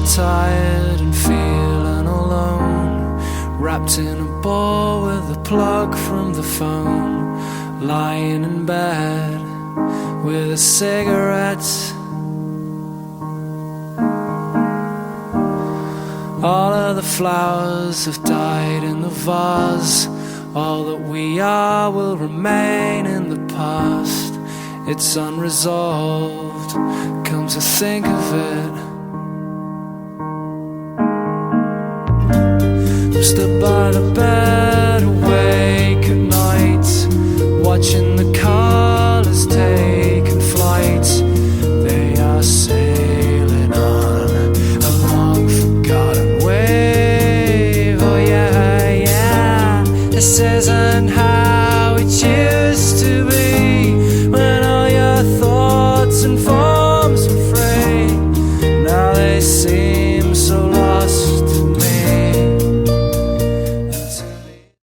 tired and feeling alone, wrapped in a ball with a plug from the phone, lying in bed with a cigarette. All of the flowers have died in the vase. All that we are will remain in the past. It's unresolved, come to think of it. I'm stood by the bed, awake at night, watching the colours taking flight. They are sailing on a long forgotten wave. Oh yeah, yeah, this isn't how it used to be.